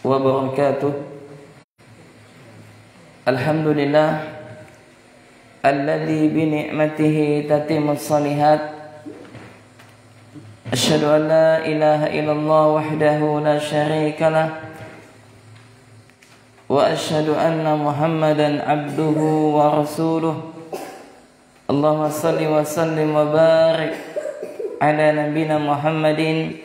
wabarakatuh. Alhamdulillah alladzi bi ni'matihi tatimmus shalihat. Asyhadu an la ilaha illallah wahdahu la syarika lah wa asyhadu anna Muhammadan abduhu wa rasuluh. Allahumma salli wa sallim wa barik ala nabiyyina Muhammadin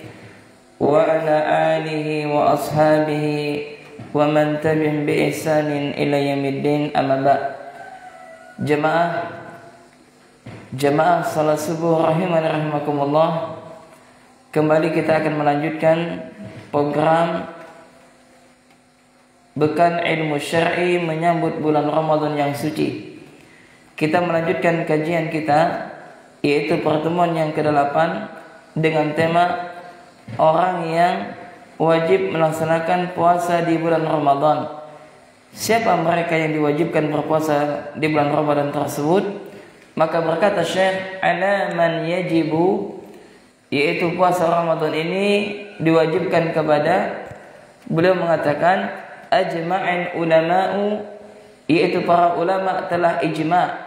wa ala alihi wa ashabihi wa man tabi'ahum bi ihsanin ila yaumiddin, amma ba'd. Jemaah salat subuh rahimani rahimakumullah. Kembali kita akan melanjutkan program Bekan Ilmu Syar'i menyambut bulan Ramadan yang suci. Kita melanjutkan kajian kita, yaitu pertemuan yang ke-8 dengan tema orang yang wajib melaksanakan puasa di bulan Ramadan. Siapa mereka yang diwajibkan berpuasa di bulan Ramadan tersebut? Maka berkata Syekh, ala man yajibu, yaitu puasa Ramadan ini diwajibkan kepada, beliau mengatakan ajma'in ulama'u, yaitu para ulama telah ijma',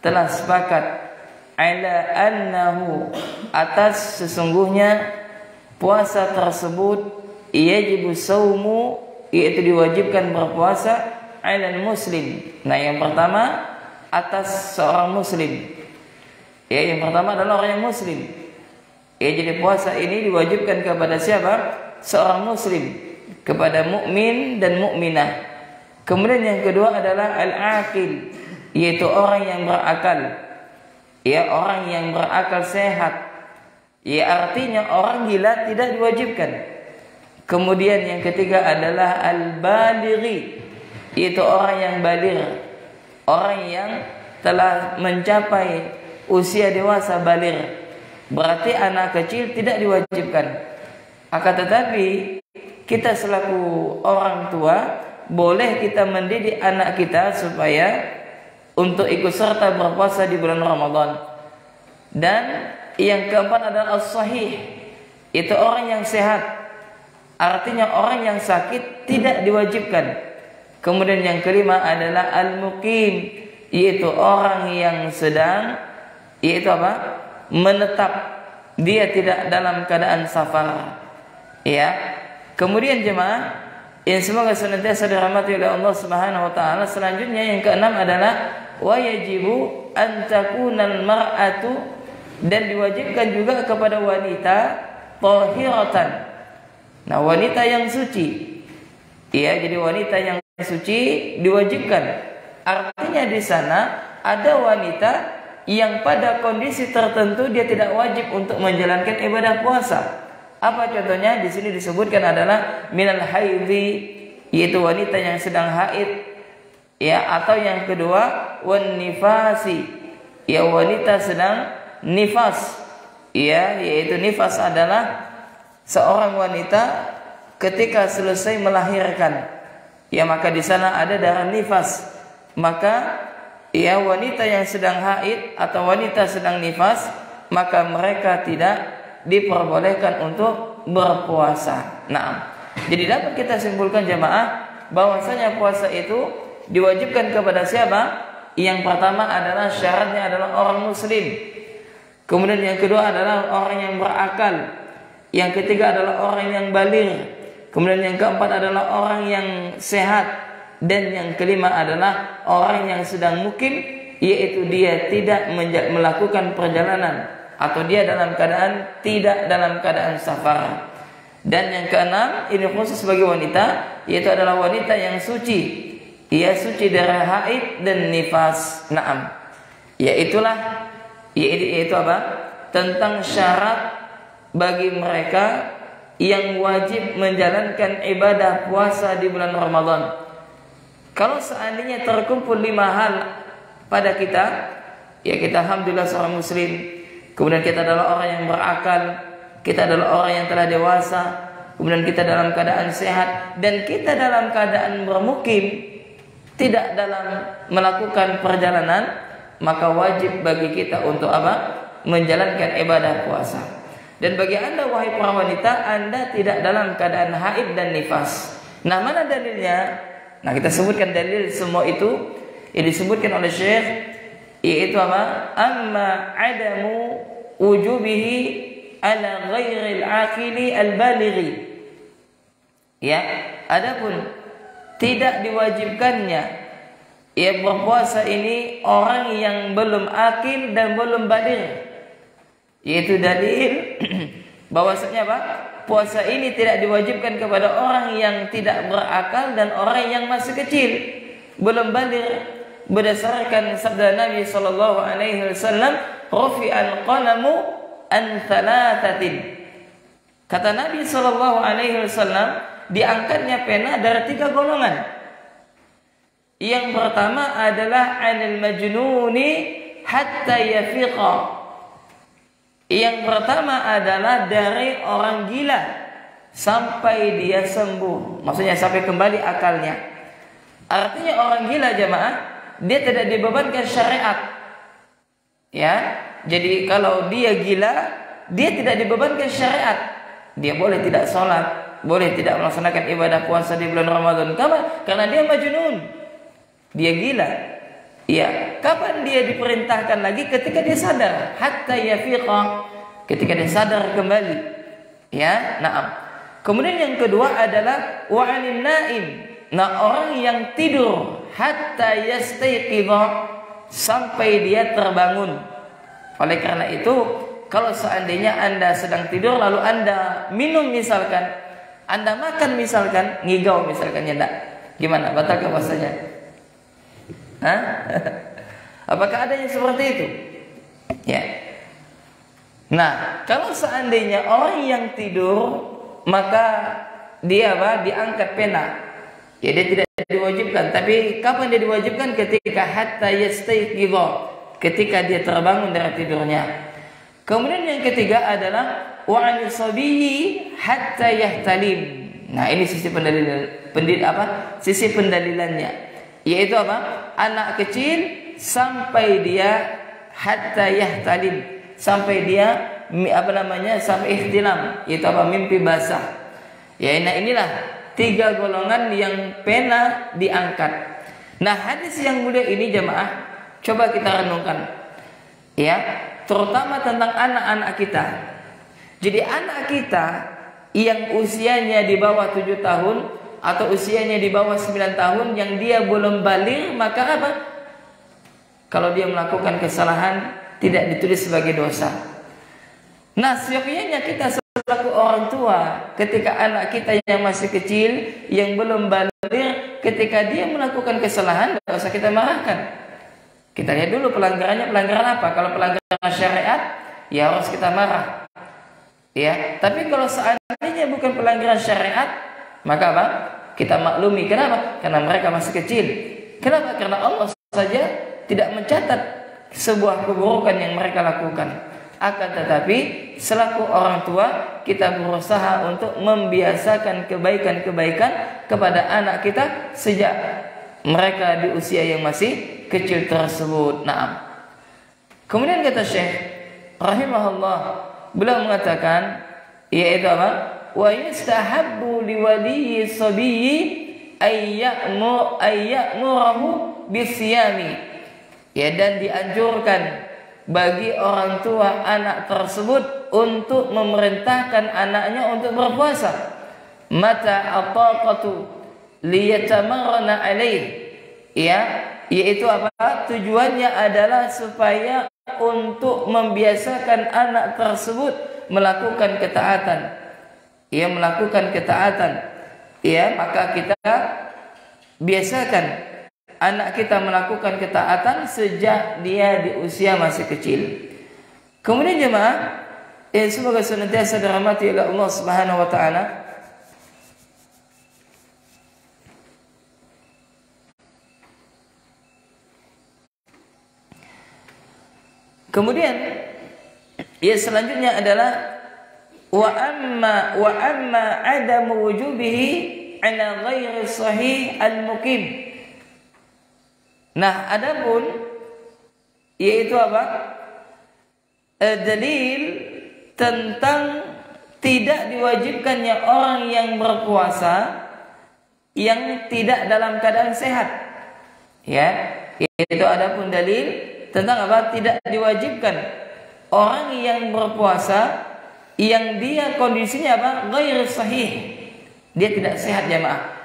telah sepakat, ala annahu, atas sesungguhnya puasa tersebut yajibu saumu, yaitu diwajibkan berpuasa alal muslim. Nah, yang pertama atas seorang muslim. Ya, yang pertama adalah orang yang muslim. Ya, jadi puasa ini diwajibkan kepada siapa? Seorang muslim, kepada mukmin dan mukminah. Kemudian yang kedua adalah al-aqil, yaitu orang yang berakal. Ya, orang yang berakal sehat. Ya, artinya orang gila tidak diwajibkan. Kemudian yang ketiga adalah al-balighi, yaitu orang yang baligh, orang yang telah mencapai usia dewasa baligh. Berarti anak kecil tidak diwajibkan. Akan tetapi kita selaku orang tua boleh kita mendidik anak kita supaya untuk ikut serta berpuasa di bulan Ramadan. Dan yang keempat adalah as-sahih, itu orang yang sehat. Artinya orang yang sakit tidak diwajibkan. Kemudian yang kelima adalah al-muqim, yaitu orang yang sedang, yaitu apa? Menetap, dia tidak dalam keadaan safar. Ya. Kemudian jemaah yang semoga senantiasa dirahmati oleh Allah Subhanahu wa taala, selanjutnya yang keenam adalah wa yajibu an takunal mar'atu, dan diwajibkan juga kepada wanita tahiratan. Nah, wanita yang suci. Ya, jadi wanita yang suci diwajibkan. Artinya di sana ada wanita yang pada kondisi tertentu dia tidak wajib untuk menjalankan ibadah puasa. Apa contohnya? Di sini disebutkan adalah minal haidhi, yaitu wanita yang sedang haid. Ya, atau yang kedua wan nifasi, ya wanita sedang nifas. Ya, yaitu nifas adalah seorang wanita ketika selesai melahirkan. Ya, maka di sana ada darah nifas. Maka ya, wanita yang sedang haid atau wanita sedang nifas, maka mereka tidak diperbolehkan untuk berpuasa. Nah, jadi dapat kita simpulkan jemaah bahwasanya puasa itu diwajibkan kepada siapa? Yang pertama adalah syaratnya adalah orang muslim. Kemudian yang kedua adalah orang yang berakal. Yang ketiga adalah orang yang baligh. Kemudian yang keempat adalah orang yang sehat. Dan yang kelima adalah orang yang sedang mukim, yaitu dia tidak melakukan perjalanan atau dia dalam keadaan tidak dalam keadaan safar. Dan yang keenam, ini khusus bagi wanita, yaitu adalah wanita yang suci. Ia suci dari haid dan nifas. Naam. Yaitu apa? Tentang syarat bagi mereka yang wajib menjalankan ibadah puasa di bulan Ramadan. Kalau seandainya terkumpul 5 hal pada kita, ya kita alhamdulillah seorang muslim, kemudian kita adalah orang yang berakal, kita adalah orang yang telah dewasa, kemudian kita dalam keadaan sehat, dan kita dalam keadaan bermukim, tidak dalam melakukan perjalanan, maka wajib bagi kita untuk apa? Menjalankan ibadah puasa. Dan bagi anda wahai para wanita, anda tidak dalam keadaan haid dan nifas. Nah, mana dalilnya? Nah, kita sebutkan dalil semua itu yang disebutkan oleh Syekh, yaitu apa? Amma adamu wujubihi ala ghairil aqili al-balighi. Ya, adapun tidak diwajibkannya ya berpuasa ini orang yang belum akil dan belum baligh. Yaitu dalil bahwasanya apa? Puasa ini tidak diwajibkan kepada orang yang tidak berakal dan orang yang masih kecil, belum baligh, berdasarkan sabda Nabi sallallahu alaihi wasallam, "Rufi'al qalamu an thalathatin." Kata Nabi sallallahu alaihi wasallam, diangkatnya pena dari 3 golongan. Yang pertama adalah 'anil majnuni hatta yafiqa. Yang pertama adalah dari orang gila sampai dia sembuh. Maksudnya sampai kembali akalnya. Artinya orang gila jemaah, dia tidak dibebankan syariat. Ya, jadi kalau dia gila, dia tidak dibebankan syariat. Dia boleh tidak sholat, boleh tidak melaksanakan ibadah puasa di bulan Ramadan. Kenapa? Karena dia majnun. Dia gila. Ya, kapan dia diperintahkan lagi? Ketika dia sadar, hatta yafiqa, ketika dia sadar kembali. Ya, na'am. Kemudian yang kedua adalah wa'anin naim. Nah, orang yang tidur hatta yastayqidha, sampai dia terbangun. Oleh karena itu, kalau seandainya Anda sedang tidur lalu Anda minum misalkan, Anda makan misalkan, ngigau misalkan ya enggak? Gimana? Batal ke puasanya? Hah? Apakah ada yang seperti itu? Ya. Nah, kalau seandainya orang yang tidur, maka dia apa? Diangkat pena. Ya, dia tidak diwajibkan. Tapi kapan dia diwajibkan? Ketika hatta yastayqidha, ketika dia terbangun dari tidurnya. Kemudian yang ketiga adalah wa 'anil sabiyyi hatta yahtalim. Nah, ini sisi sisi pendalilannya. Yaitu apa? Anak kecil sampai dia hatta yahtalim, sampai dia sampai ihtilam, yaitu apa? Mimpi basah. Ya, nah inilah 3 golongan yang pena diangkat. Nah, hadis yang mulia ini jemaah, coba kita renungkan. Ya, terutama tentang anak-anak kita. Jadi anak kita yang usianya di bawah 7 tahun atau usianya di bawah 9 tahun yang dia belum baligh, maka apa? Kalau dia melakukan kesalahan tidak ditulis sebagai dosa. Nah, seyogyanya kita selaku orang tua, ketika anak kita yang masih kecil, yang belum baligh, ketika dia melakukan kesalahan, tidak usah kita marahkan. Kita lihat dulu pelanggarannya, pelanggaran apa? Kalau pelanggaran syariat, ya harus kita marah. Ya, tapi kalau seandainya bukan pelanggaran syariat, maka apa? Kita maklumi. Kenapa? Karena mereka masih kecil. Kenapa? Karena Allah saja tidak mencatat sebuah keburukan yang mereka lakukan. Akan tetapi selaku orang tua, kita berusaha untuk membiasakan kebaikan-kebaikan kepada anak kita sejak mereka di usia yang masih kecil tersebut. Naam. Kemudian kata Syekh rahimahullah, beliau mengatakan, yaitu apa? Wa yustahabbu liwaliyi sabiyyi ayya'murahu bisyami. Ya, dan dianjurkan bagi orang tua anak tersebut untuk memerintahkan anaknya untuk berpuasa. Mata ataqatu liyatamarrana alaih. Ya, yaitu apa? Tujuannya adalah supaya untuk membiasakan anak tersebut melakukan ketaatan. Ia melakukan ketaatan. Ya, maka kita biasakan anak kita melakukan ketaatan sejak dia di usia masih kecil. Kemudian jemaah, semoga senantiasa dirahmati oleh Allah Subhanahu wa taala. Kemudian selanjutnya adalah wa amma adamu wujubihi ala ghairi sahih al-muqim. Nah, adapun yaitu apa? Dalil tentang tidak diwajibkannya orang yang berpuasa yang tidak dalam keadaan sehat. Ya, itu adapun dalil tentang apa? Tidak diwajibkan orang yang berpuasa yang dia kondisinya apa? Ghair sahih. Dia tidak sehat jamaah.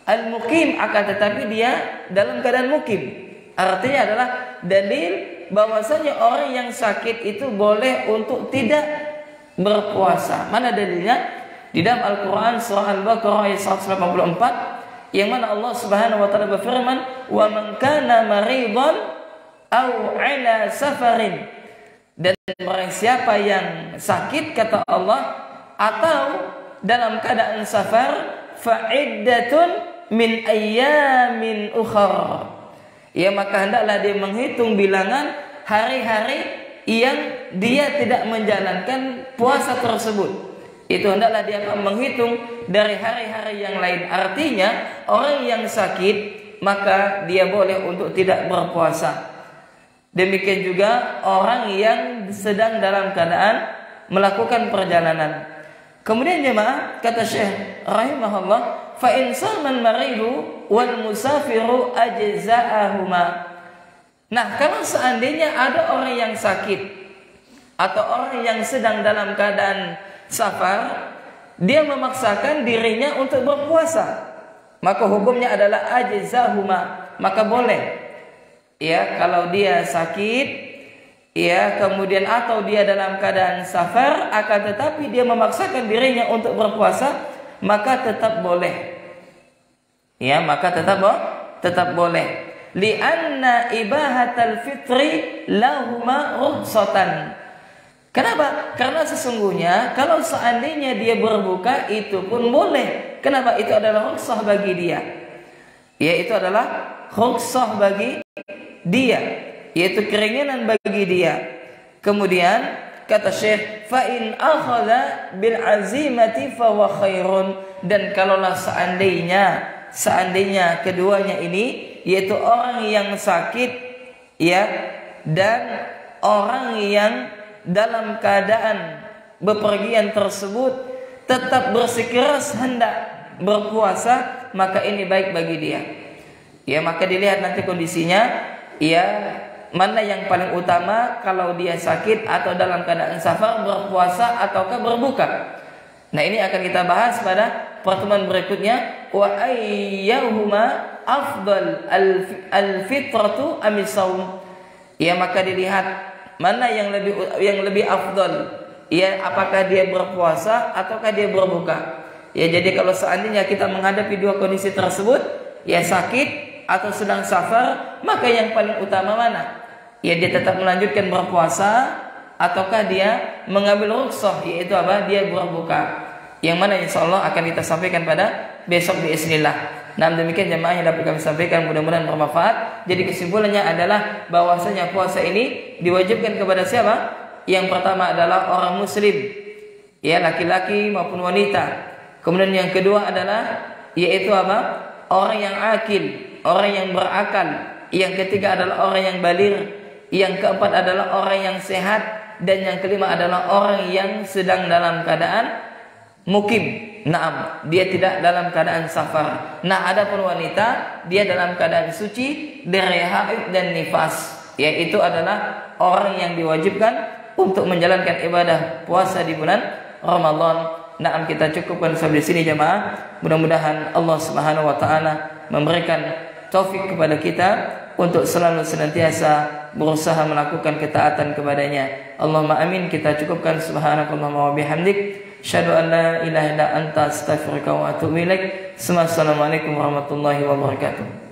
Al-muqim akan tetapi dia dalam keadaan mukim. Artinya adalah dalil bahwasanya orang yang sakit itu boleh untuk tidak berpuasa. Mana dalilnya? Di dalam Al-Quran surah Al-Baqarah ayat 184 yang mana Allah Subhanahu wa taala berfirman, "Wa man kana maridan aw ala safarin." Dan barang siapa yang sakit kata Allah atau dalam keadaan safar, fa'iddatun min ayyamin ukhra. Ya, maka hendaklah dia menghitung bilangan hari-hari yang dia tidak menjalankan puasa tersebut. Itu hendaklah dia akan menghitung dari hari-hari yang lain. Artinya orang yang sakit maka dia boleh untuk tidak berpuasa. Demikian juga orang yang sedang dalam keadaan melakukan perjalanan. Kemudian jemaah, kata Syekh rahimahullah, fa in saman maridu wal musafiru ajza'ahuma. Nah, kalau seandainya ada orang yang sakit atau orang yang sedang dalam keadaan safar, dia memaksakan dirinya untuk berpuasa, maka hukumnya adalah ajza'ahuma, maka boleh. Ya, kalau dia sakit, ya, kemudian atau dia dalam keadaan safar, akan tetapi dia memaksakan dirinya untuk berpuasa, maka tetap boleh. Ya, maka tetap boleh. Li'anna ibahatal fitri lahuma rukhsatan. Kenapa? Karena sesungguhnya kalau seandainya dia berbuka itu pun boleh. Kenapa? Itu adalah rukhsah bagi dia. Ya, itu adalah rukhsah bagi dia, yaitu keringanan bagi dia. Kemudian kata Syekh, fa in akhadha bil azimati fa huwa khairun. Dan kalaulah seandainya keduanya ini, yaitu orang yang sakit, ya, dan orang yang dalam keadaan bepergian tersebut tetap bersikeras hendak berpuasa, maka ini baik bagi dia. Ya, maka dilihat nanti kondisinya, ya, mana yang paling utama kalau dia sakit atau dalam keadaan safar, berpuasa ataukah berbuka. Nah, ini akan kita bahas pada pertemuan berikutnya. Wa ayyuhuma afdal al-fitratu amisawm. Ya, maka dilihat mana yang lebih afdal. Ya, apakah dia berpuasa ataukah dia berbuka. Ya, jadi kalau seandainya kita menghadapi dua kondisi tersebut, ya sakit atau sedang safar, maka yang paling utama mana? Ya, dia tetap melanjutkan berpuasa ataukah dia mengambil rukhsah, yaitu apa? Dia berbuka. Yang mana insyaallah akan kita sampaikan pada besok biiznillah. Nah, demikian jemaah yang dapat kami sampaikan, mudah-mudahan bermanfaat. Jadi kesimpulannya adalah bahwasanya puasa ini diwajibkan kepada siapa? Yang pertama adalah orang muslim, ya, laki-laki maupun wanita. Kemudian yang kedua adalah yaitu apa? Orang yang akil, orang yang berakal. Yang ketiga adalah orang yang baligh. Yang keempat adalah orang yang sehat. Dan yang kelima adalah orang yang sedang dalam keadaan mukim. Naam, dia tidak dalam keadaan safar. Nah, adapun wanita, dia dalam keadaan suci dari haid dan nifas. Yaitu adalah orang yang diwajibkan untuk menjalankan ibadah puasa di bulan Ramadan. Naam, kita cukupkan sampai di sini jemaah. Mudah-mudahan Allah Subhanahu wa taala memberikan taufik kepada kita untuk selalu senantiasa berusaha melakukan ketaatan kepadanya. Allahumma amin. Kita cukupkan. Subhanakallahumma wa bihamdik, asyhadu an la ilaha illa anta, astaghfiruka wa atubu ilaik. Assalamualaikum warahmatullahi wabarakatuh.